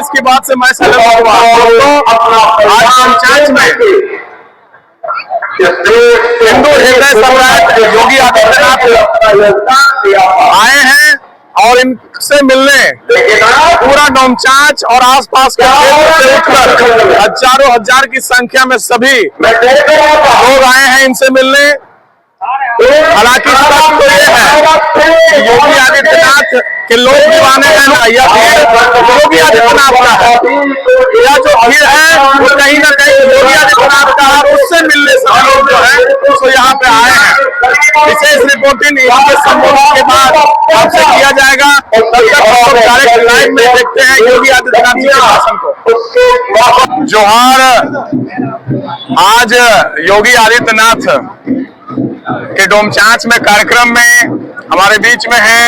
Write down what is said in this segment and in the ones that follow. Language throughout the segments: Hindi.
इसकी बात से मैं सहमत हुआ। तो आज डोमचांच में हिंदू हृदय सम्राट योगी आदित्यनाथ आए हैं और इनसे मिलने पूरा डोमचांच और आसपास के क्षेत्र से उठकर हजारों हजार की संख्या में सभी लोग आए हैं इनसे मिलने। हालांकि सच तो ये है कि योगी आदित्यनाथ के लोग दीवाने हैं ना, यह भीड़ योगी आदित्यनाथ का है। यह जो भीड़ है वो कहीं ना कहीं योगी आदित्यनाथ का है, उससे मिलने सभी लोग जो है तो यहाँ पे आए हैं। विशेष रिपोर्टिंग इनके संबोधन के बाद आपसे किया जाएगा। तब तक हम लोग डायरेक्ट लाइव में देखते हैं योगी आदित्यनाथ जी के भाषण को। जोहार। आज योगी आदित्यनाथ के डोमचांच में कार्यक्रम में हमारे बीच में है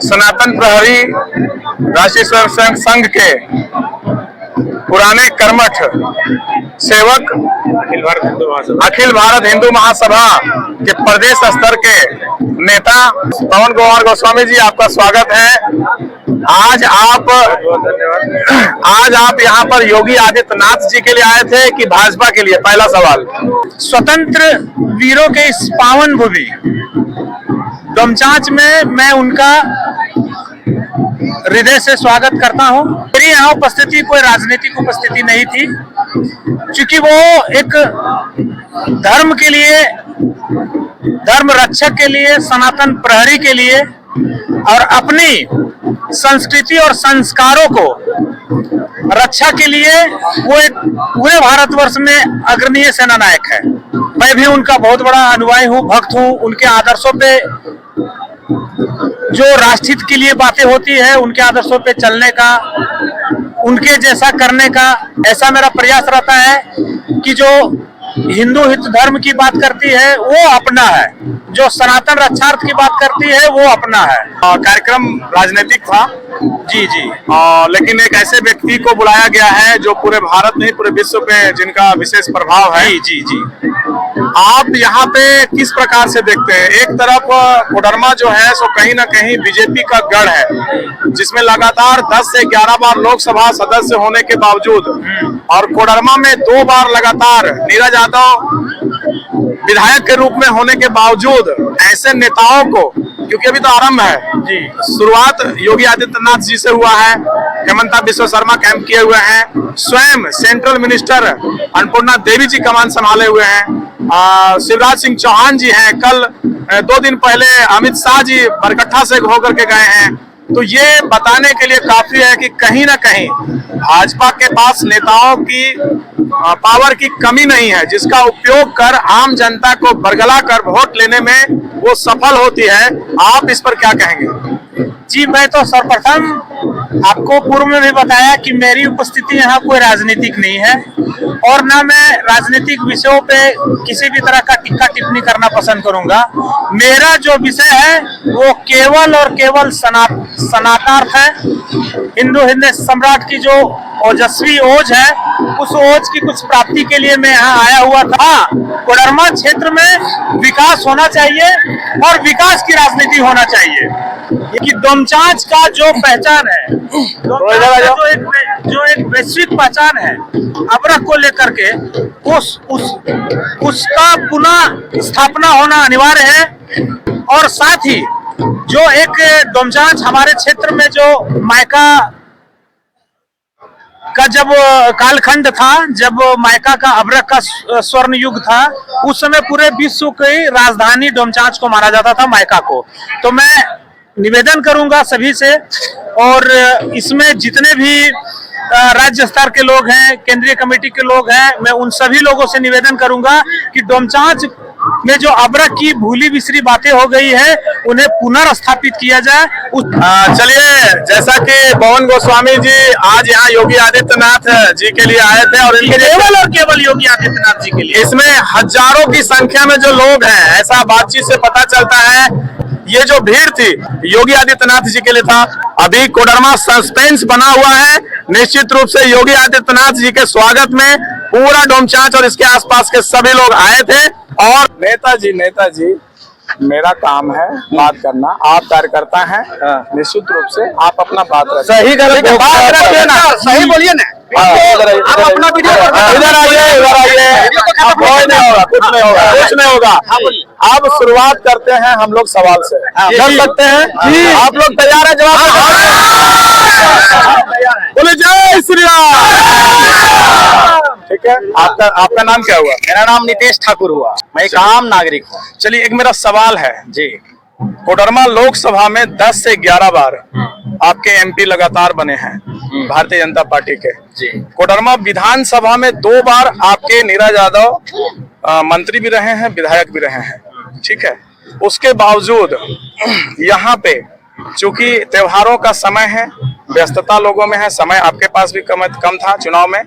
सनातन प्रहरी राष्ट्रीय स्वयंसेवक संघ के पुराने कर्मठ सेवक अखिल भारत हिंदू महासभा के प्रदेश स्तर के नेता पवन कुमार गोस्वामी जी, आपका स्वागत है। आज आप यहाँ पर योगी आदित्यनाथ जी के लिए आए थे कि भाजपा के लिए? पहला सवाल। स्वतंत्र वीरों के इस पावन भूमि डोमचांच में मैं उनका हृदय से स्वागत करता हूं। मेरी यहाँ उपस्थिति कोई राजनीतिक उपस्थिति नहीं थी, क्योंकि वो एक धर्म के लिए, धर्म रक्षक के लिए, सनातन प्रहरी के लिए और अपनी संस्कृति और संस्कारों को रक्षा के लिए वो एक पूरे भारतवर्ष में अग्रणीय सेना नायक है। मैं भी उनका बहुत बड़ा अनुयायी हूँ, भक्त हूँ। उनके आदर्शों पे जो राष्ट्रहित के लिए बातें होती है, उनके आदर्शों पे चलने का, उनके जैसा करने का ऐसा मेरा प्रयास रहता है कि जो हिंदू हित धर्म की बात करती है वो अपना है, जो सनातन रक्षार्थ की बात करती है वो अपना है। कार्यक्रम राजनीतिक था जी जी, लेकिन एक ऐसे व्यक्ति को बुलाया गया है जो पूरे भारत नहीं पूरे विश्व पे जिनका विशेष प्रभाव है। जी जी जी। आप यहाँ पे किस प्रकार से देखते हैं? एक तरफ कोडरमा जो है सो कहीं ना कहीं बीजेपी का गढ़ है, जिसमें लगातार 10 से 11 बार लोकसभा सदस्य होने के बावजूद और कोडरमा में 2 बार लगातार नीरज यादव विधायक के रूप में होने के बावजूद ऐसे नेताओं को, क्योंकि अभी तो आरंभ है जी, शुरुआत योगी आदित्यनाथ जी से हुआ है, हेमंता बिश्व शर्मा कैंप किए हुए हैं, स्वयं सेंट्रल मिनिस्टर अन्नपूर्णा देवी जी कमान संभाले हुए हैं, शिवराज सिंह चौहान जी हैं, कल 2 दिन पहले अमित शाह जी बरकट्ठा से होकर के गए हैं। तो ये बताने के लिए काफी है कि कहीं ना कहीं भाजपा के पास नेताओं की पावर की कमी नहीं है, जिसका उपयोग कर आम जनता को बरगला कर वोट लेने में वो सफल होती है। आप इस पर क्या कहेंगे? जी, मैं तो सर्वप्रथम आपको पूर्व में भी बताया कि मेरी उपस्थिति यहाँ कोई राजनीतिक नहीं है और ना मैं राजनीतिक विषयों पे किसी भी तरह का टिक्का टिप्पणी करना पसंद करूंगा। मेरा जो विषय है वो केवल और केवल सनातनार्थ है। हिंदू हृदय सम्राट की जो ओजस्वी ओज है, उस ओज की कुछ प्राप्ति के लिए मैं यहाँ आया हुआ था। कोडरमा क्षेत्र में विकास होना चाहिए और विकास की राजनीति होना चाहिए। कि डोमचांच का जो पहचान है, जो एक वैश्विक पहचान है अबरख को लेकर के, उसका पुनः स्थापना होना अनिवार्य है। और साथ ही जो एक डोमचांच हमारे क्षेत्र में जो मायका का जब कालखंड था, जब मायका का अबरख का स्वर्ण युग था, उस समय पूरे विश्व की राजधानी डोमचांच को माना जाता था, मायका को। तो मैं निवेदन करूंगा सभी से, और इसमें जितने भी राज्य स्तर के लोग हैं, केंद्रीय कमेटी के लोग हैं, मैं उन सभी लोगों से निवेदन करूंगा कि डोमचांच में जो अबरख की भूली बिसरी बातें हो गई है उन्हें पुनर्स्थापित किया जाए। चलिए, जैसा कि पवन गोस्वामी जी आज यहाँ योगी आदित्यनाथ जी के लिए आए थे और इनके केवल और केवल योगी आदित्यनाथ जी के लिए, इसमें हजारों की संख्या में जो लोग हैं, ऐसा बातचीत से पता चलता है। ये जो भीड़ थी योगी आदित्यनाथ जी के लिए था। अभी कोडरमा सस्पेंस बना हुआ है। निश्चित रूप से योगी आदित्यनाथ जी के स्वागत में पूरा डोमचांच और इसके आसपास के सभी लोग आए थे। और नेताजी मेरा काम है बात करना, आप कार्यकर्ता हैं, निश्चित रूप से आप अपना बात रखें। सही गलत बात रखिए ना, सही बोलिए ना। आप अपना वीडियो इधर आइए, इधर आइए। अब कोई नहीं होगा, कुछ नहीं होगा, कुछ नहीं होगा। अब शुरुआत करते हैं हम लोग सवाल से, कर सकते हैं जी? आप लोग तैयार है जवाब? बोले जय श्री राम। ठीक है, आपका नाम क्या हुआ? मेरा नाम नितेश ठाकुर हुआ, मैं एक आम नागरिक हूँ। चलिए, एक मेरा सवाल है जी। कोडरमा लोकसभा में 10 से 11 बार आपके एमपी लगातार बने हैं भारतीय जनता पार्टी के। जी। कोडरमा विधानसभा में 2 बार आपके नीरज यादव मंत्री भी रहे हैं, विधायक भी रहे हैं, ठीक है। उसके बावजूद यहाँ पे चूंकि त्योहारों का समय है, व्यस्तता लोगों में है, समय आपके पास भी कम था चुनाव में,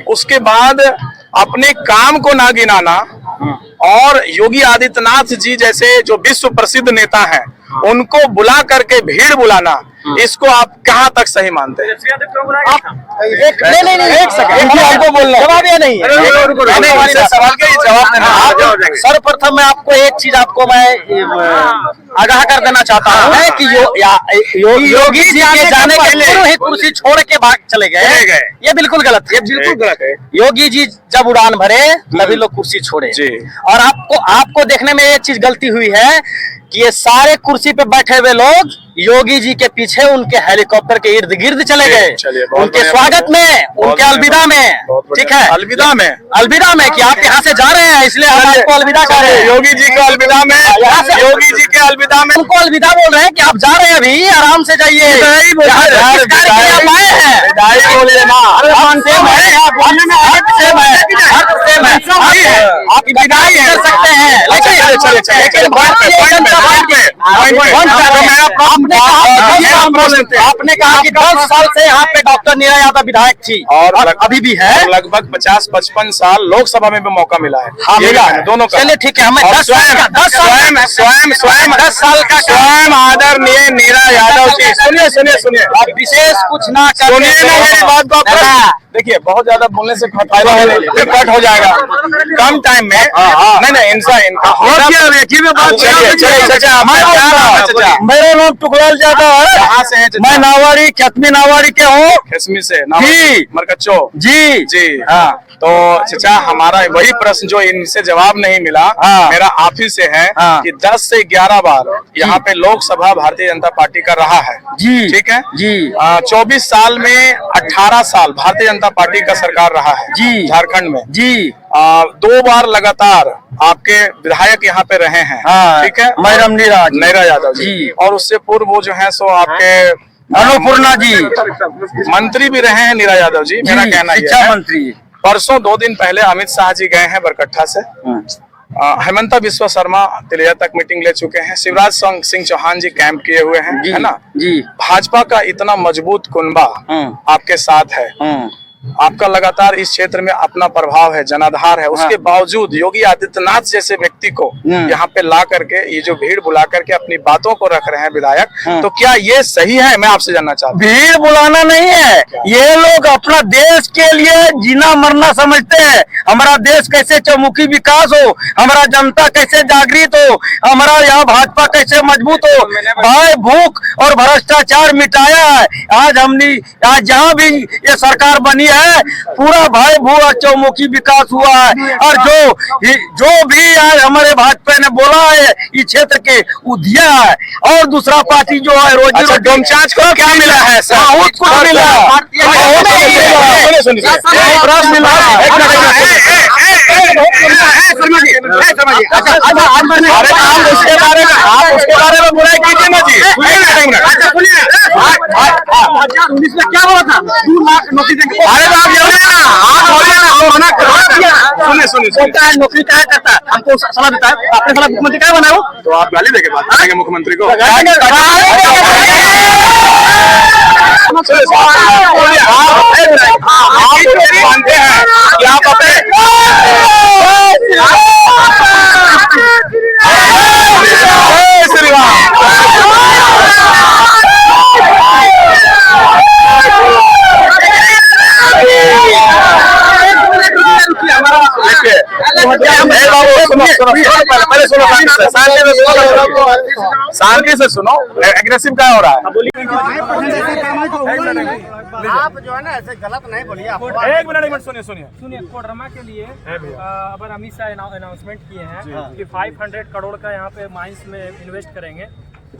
उसके बाद अपने काम को ना गिनाना और योगी आदित्यनाथ जी जैसे जो विश्व प्रसिद्ध नेता हैं उनको बुला करके भीड़ बुलाना, इसको आप कहाँ तक सही मानते हैं? नहीं, एक सेकंड, आपको बोलना जवाब ये नहीं है। सवाल के जवाब देना। सर्वप्रथम मैं आपको एक चीज आपको मैं आगाह कर देना चाहता हूँ कि योगी जी के जाने के पूर्व ही कुर्सी छोड़ के भाग चले गए, ये बिल्कुल गलत है। बिल्कुल गलत है। योगी जी जब उड़ान भरे तभी लोग कुर्सी छोड़े जी। और आपको देखने में ये चीज गलती हुई है कि ये सारे कुर्सी पे बैठे हुए लोग योगी जी के पीछे उनके हेलीकॉप्टर के इर्द गिर्द चले गए, उनके स्वागत में, उनके अलविदा में, ठीक है, अलविदा में कि आप यहाँ से जा रहे हैं इसलिए हम आपको अलविदा कह रहे हैं। योगी जी के अलविदा में, योगी जी के अलविदा में उनको अलविदा बोल रहे हैं कि आप जा रहे हैं, अभी आराम से जाइए, आप विदाई कर सकते हैं। लेकिन भारतीय जनता पार्टी आपने कहा कि 10 साल से यहाँ पे डॉक्टर नीरा यादव विधायक थी और अभी भी है, लगभग 50-55 साल लोकसभा में भी मौका मिला है। हाँ, मिला है, दोनों का। चलिए ठीक है, हमें 10 साल का स्वयं आदरणीय नीरा यादव जी, सुनिए आप विशेष कुछ ना सुनिए ना मेरी बात को। देखिए, बहुत ज्यादा बोलने से फायदा है, कट हो जाएगा कम टाइम में। नहीं इनका मेरा नाम टुकलाल यादव है। कहाँ से है? मैं नावाड़ी, खतमी नावाड़ी के हूँ। खिसमी से जी। मरकच्चो जी। हाँ, तो चचा हमारा वही प्रश्न जो इनसे जवाब नहीं मिला, मेरा आप ही से है कि 10 से 11 बार यहाँ पे लोकसभा भारतीय जनता पार्टी का रहा है जी, ठीक है जी। 24 साल में 18 साल भारतीय जनता पार्टी का सरकार रहा है जी, झारखंड में जी। 2 बार लगातार आपके विधायक यहाँ पे रहे हैं, ठीक है, नीरा यादव जी। और उससे पूर्व वो जो है सो आपके अन्नपूर्णा जी मंत्री भी रहे हैं नीरा यादव जी। मेरा कहना शिक्षा है मंत्री। परसों 2 दिन पहले अमित शाह जी गए हैं बरकट्ठा से, हेमंता बिस्वा शर्मा तिलैया तक मीटिंग ले चुके हैं, शिवराज सिंह चौहान जी कैंप किए हुए हैं, है ना जी। भाजपा का इतना मजबूत कुनबा आपके साथ है, आपका लगातार इस क्षेत्र में अपना प्रभाव है, जनाधार है, उसके बावजूद योगी आदित्यनाथ जैसे व्यक्ति को यहाँ पे ला करके ये जो भीड़ बुला करके अपनी बातों को रख रहे हैं विधायक, तो क्या ये सही है? मैं आपसे जानना चाहता हूँ। भीड़ बुलाना नहीं है, ये लोग अपना देश के लिए जीना मरना समझते हैं। हमारा देश कैसे चौमुखी विकास हो, हमारा जनता कैसे जागृत हो, हमारा यहाँ भाजपा कैसे मजबूत हो, भाई भूख और भ्रष्टाचार मिटाया है। आज जहाँ भी ये सरकार बनी है पूरा भाई भू चौमुखी विकास हुआ है, और जो भी आज हमारे भाजपा ने बोला है इस क्षेत्र के वो दिया है। और दूसरा पार्टी जो है रोजी डोमचांच को क्या मिला है? बहुत कुछ मिला है। उसके बारे में बुराई कीजिए ना जी। क्या बोला था? 2 लाख नौकरी देंगे। सुनिए नौकरी क्या करता है? हमको सलाह देता है, आपने सलाह मुख्यमंत्री क्या बनाओ? तो आप गाली देके बात करेंगे मुख्यमंत्री को? मानते हैं कि आप अपने सुनो सुनो पहले सुनो, शांति से सुनो, एग्रेसिव क्या हो रहा है? आप जो है ना ऐसे गलत नहीं बोलिए। एक मिनट सुनिए। कोडरमा के लिए अब अमित शाह अनाउंसमेंट किए हैं कि 500 करोड़ का यहाँ पे माइंस में इन्वेस्ट करेंगे।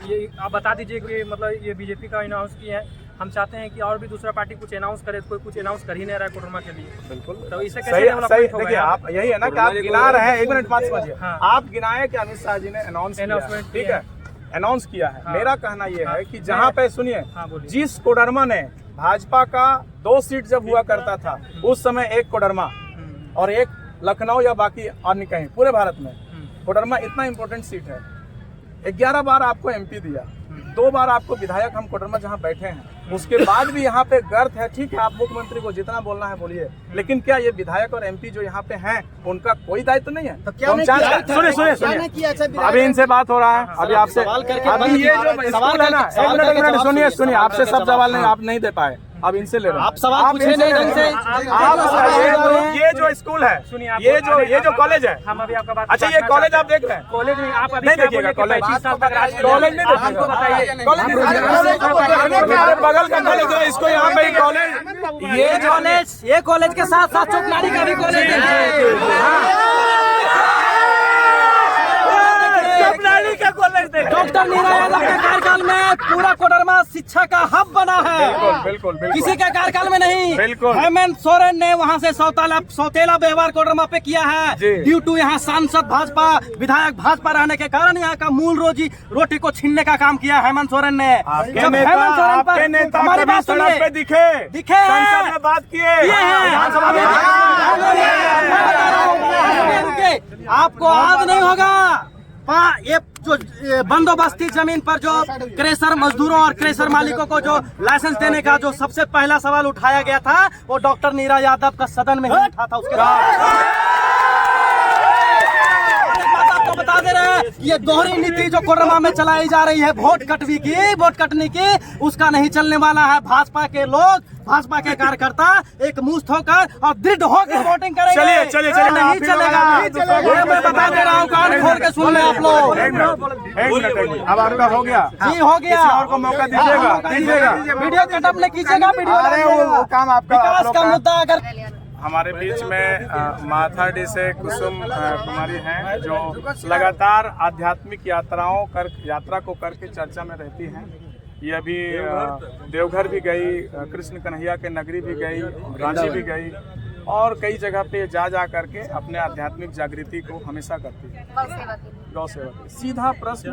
ये आप बता दीजिए कि मतलब ये बीजेपी का अनाउंस किया है। हम चाहते हैं कि और भी दूसरा पार्टी कुछ अनाउंस करे, कोई कुछ अनाउंस कर ही नहीं रहा है कोडरमा के लिए। बिल्कुल, तो इसे सही कैसे डेवलपमेंट होगा? देखिए, आप यही है ना कि आप गिना रहे हैं, एक मिनट बात समझिए। हाँ। आप गिनाए कि अमित शाह जी ने अनाउंसमेंट, ठीक है, अनाउंस किया है। हाँ। मेरा कहना यह है कि जहाँ पे सुनिए, हाँ, बोलिए। जिस कोडरमा ने भाजपा का 2 सीट जब हुआ करता था, उस समय एक कोडरमा और एक लखनऊ या बाकी अन्य कहीं पूरे भारत में कोडरमा इतना इंपॉर्टेंट सीट है। 11 बार आपको एमपी दिया, 2 बार आपको विधायक हम कोडरमा जहाँ बैठे हैं, उसके बाद भी यहाँ पे गर्त है। ठीक है, आप मुख्यमंत्री को जितना बोलना है बोलिए, लेकिन क्या ये विधायक और एमपी जो यहाँ पे हैं उनका कोई दायित्व नहीं है? तो क्या नहीं किया? सुनिए, अभी इनसे बात हो रहा है, अभी आपसे अभी ये जो स्कूल है ना, एक मिनट सुनिए, आपसे सब सवाल नहीं आप नहीं दे पाए, अब इनसे ले रहे हैं। आप सवाल पूछे नहीं ढंग से। आप ये जो स्कूल है, सुनिए, ये जो कॉलेज है, हम अभी आपका बात। अच्छा ये कॉलेज आप देख रहे हैं? कॉलेज नहीं, आप अभी नहीं क्या देखिएगा बोले कि कॉलेज, 35 साल तक राज किया? कॉलेज नहीं देखिएगा, हमको बताइए। कॉलेज बगल का कॉलेज है, इसको यहाँ पे कॉलेज, ये कॉलेज के साथ साथ चौकनाड़ी का भी कॉलेज है। डॉक्टर नीरा यादव के कार्यकाल में पूरा कोडरमा शिक्षा का हब बना है। बिल्कुल किसी के कार्यकाल में नहीं। बिल्कुल। हेमंत सोरेन ने वहाँ से सौतेला व्यवहार कोडरमा पे किया है। जी। ड्यू टू यहाँ सांसद भाजपा, विधायक भाजपा रहने के कारण यहाँ का मूल रोटी को छीनने का काम किया हेमंत सोरेन ने। आपके नेता हमारी कभी बात सड़क पे सुनिए, दिखे संसद में बात किए आपको आज नहीं होगा। ये जो बंदोबस्ती जमीन पर जो क्रेशर मजदूरों और क्रेशर मालिकों को जो लाइसेंस देने का जो सबसे पहला सवाल उठाया गया था, वो डॉक्टर नीरा यादव का सदन में ही उठा था। उसके बाद आपको बता दे रहे हैं, ये दोहरी नीति जो कोडरमा में चलाई जा रही है, वोट कटने की, उसका नहीं चलने वाला है। भाजपा के लोग, भाजपा के कार्यकर्ता एक मुश्त होकर और दृढ़ होकर वोटिंग करेंगे। चलिए नहीं चलेगा। ये मैं बता दे रहा हूँ, कान खोल के सुन ले आप लोग। एक मिनट, अब आपका हो गया जी, हो गया। किसी और को मौका दीजिएगा। वीडियो कटअप नहीं कीजिएगा। अरे वो काम आपका, विकास का मुद्दा अगर हमारे बीच में माथाडी से कुसुम कुमारी हैं, जो लगातार आध्यात्मिक यात्रा को करके चर्चा में रहती हैं। ये अभी देवघर भी गई, कृष्ण कन्हैया के नगरी भी गई, रांची भी गई और कई जगह पे जा करके अपने आध्यात्मिक जागृति को हमेशा करती है। गौ सेवा की सीधा प्रश्न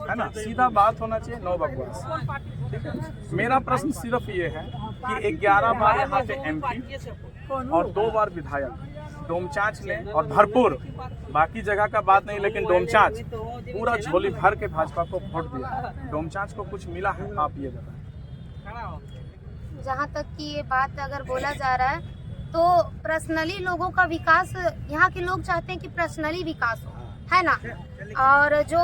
है ना, सीधा बात होना चाहिए, नो बकवास। ठीक है, मेरा प्रश्न सिर्फ ये है कि 11 बार यहाँ पे एमपी और 2 बार विधायक डोमचांच ने, और भरपूर बाकी जगह का बात नहीं, लेकिन डोमचांच पूरा झोली भर के भाजपा को वोट दिया। डोमचांच को कुछ मिला है? आप ये बताएं। जहाँ तक कि ये बात अगर बोला जा रहा है, तो पर्सनली लोगों का विकास, यहाँ के लोग चाहते हैं कि पर्सनली विकास हो, है ना, और जो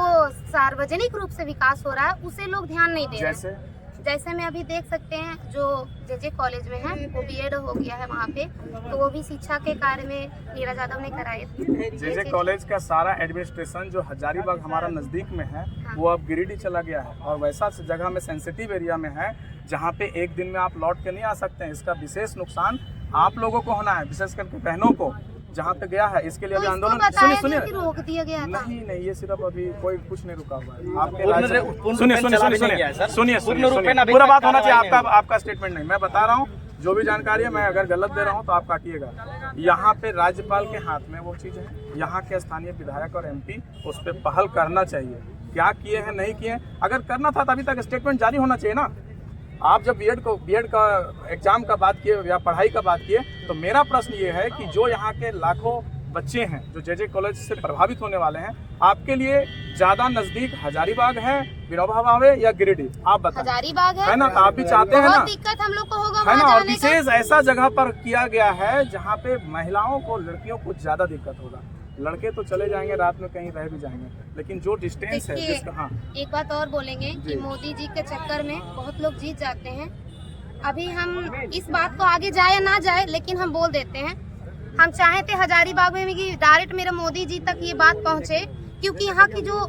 सार्वजनिक रूप से विकास हो रहा है उसे लोग ध्यान नहीं दे रहे। जैसे में अभी देख सकते हैं, जो जे कॉलेज में है वो बीएड हो गया है वहाँ पे, तो वो भी शिक्षा के कार्य में नीरा यादव ने कराए थे। जे कॉलेज का सारा एडमिनिस्ट्रेशन जो हजारीबाग हमारा नजदीक में है, वो अब गिरिडीह चला गया है और वैसा जगह में सेंसिटिव एरिया में है, जहाँ पे एक दिन में आप लौट के नहीं आ सकते हैं। इसका विशेष नुकसान आप लोगों को होना है, विशेष करके बहनों को, जहाँ पे गया है। इसके लिए अभी आंदोलन सुनिए रोक दिया गया था। नहीं, ये सिर्फ अभी कोई कुछ नहीं रुका हुआ है। आपके सुनिए, पूरा बात होना चाहिए। आपका स्टेटमेंट नहीं, मैं बता रहा हूँ जो भी जानकारी है। मैं अगर गलत दे रहा हूँ तो आप काटिएगा। यहाँ पे राज्यपाल के हाथ में वो चीज़ है, यहाँ के स्थानीय विधायक और एमपी उस पर पहल करना चाहिए। क्या किए हैं, नहीं किए हैं, अगर करना था तो अभी तक स्टेटमेंट जारी होना चाहिए ना। आप जब बीएड का एग्जाम का बात किए या पढ़ाई का बात किए, तो मेरा प्रश्न ये है कि जो यहाँ के लाखों बच्चे हैं जो जे कॉलेज से प्रभावित होने वाले हैं, आपके लिए ज्यादा नजदीक हजारीबाग है, विनोबा भावे या गिरिडीह? आप बताएं। हजारीबाग है ना, तो आप भी चाहते हैं ना, दिक्कत हम लोग को होगा है ना। वहाँ और जाने विशेष ऐसा जगह पर किया गया है जहाँ पे महिलाओं को, लड़कियों को ज्यादा दिक्कत होगा। लड़के तो चले जाएंगे, रात में कहीं रह भी जाएंगे, लेकिन जो डिस्टेंस है जिसका, हाँ। एक बात और बोलेंगे कि मोदी जी के चक्कर में बहुत लोग जीत जाते हैं। अभी हम इस बात को आगे जाए या ना जाए, लेकिन हम बोल देते हैं, हम चाहे थे हजारीबाग में भी डायरेक्ट मेरे मोदी जी तक ये बात पहुंचे, क्योंकि यहाँ की जो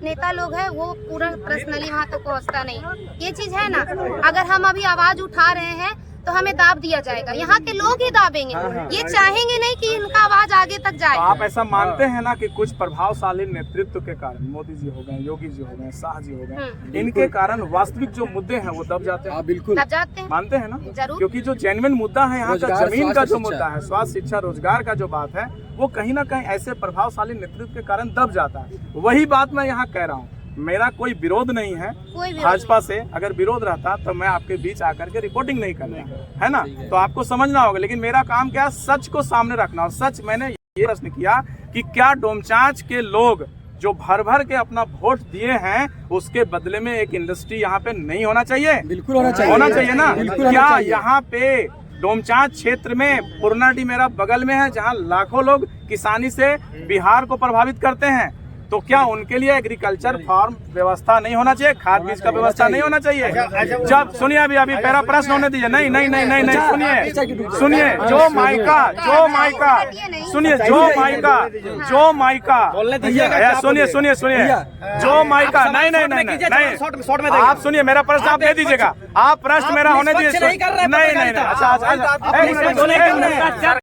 नेता लोग हैं वो पूरा पर्सनली वहाँ तक पहुँचता नहीं। ये चीज है ना, अगर हम अभी आवाज उठा रहे हैं तो हमें दाब दिया जाएगा, यहाँ के लोग ही दाबेंगे। ये चाहेंगे नहीं कि इनका आवाज आगे तक जाए। तो आप ऐसा मानते हैं ना कि कुछ प्रभावशाली नेतृत्व के कारण, मोदी जी हो गए, योगी जी हो गए, शाह जी हो गए, इनके कारण वास्तविक जो मुद्दे हैं वो दब जाते हैं? बिल्कुल दब जाते हैं, मानते हैं ना? जरूर। क्योंकि जो जेन्युइन मुद्दा है यहाँ का, रोजगार, जमीन का स्वास्थ्य, जो शिक्षा। मुद्दा है, स्वास्थ्य, शिक्षा, रोजगार का जो बात है, वो कहीं ना कहीं ऐसे प्रभावशाली नेतृत्व के कारण दब जाता है। वही बात मैं यहाँ कह रहा हूँ। मेरा कोई विरोध नहीं है कोई विरोध भाजपा से। अगर विरोध रहता तो मैं आपके बीच आकर के रिपोर्टिंग नहीं करता, है ना? तो आपको समझना होगा। लेकिन मेरा काम क्या है, सच को सामने रखना। और सच मैंने ये प्रश्न किया कि क्या डोमचांच के लोग जो भर भर के अपना वोट दिए हैं, उसके बदले में एक इंडस्ट्री यहाँ पे नहीं होना चाहिए? बिल्कुल होना चाहिए। होना चाहिए ना? बिल्कुल होना क्या चाहिए। यहाँ पे डोमचांच क्षेत्र में, पुरनाडी मेरा बगल में है, जहाँ लाखों लोग किसानी से बिहार को प्रभावित करते हैं, तो क्या उनके लिए एग्रीकल्चर फार्म व्यवस्था नहीं होना चाहिए? खाद बीज का व्यवस्था नहीं होना चाहिए? जब सुनिए, अभी पहला प्रश्न होने दीजिए। नहीं, सुनिए, जो माइका सुनिए, जो माइका सुनिए, जो माइका नहीं, आप सुनिए, मेरा प्रश्न आप दे दीजिएगा। आप प्रश्न मेरा होने दीजिए। नहीं, अच्छा,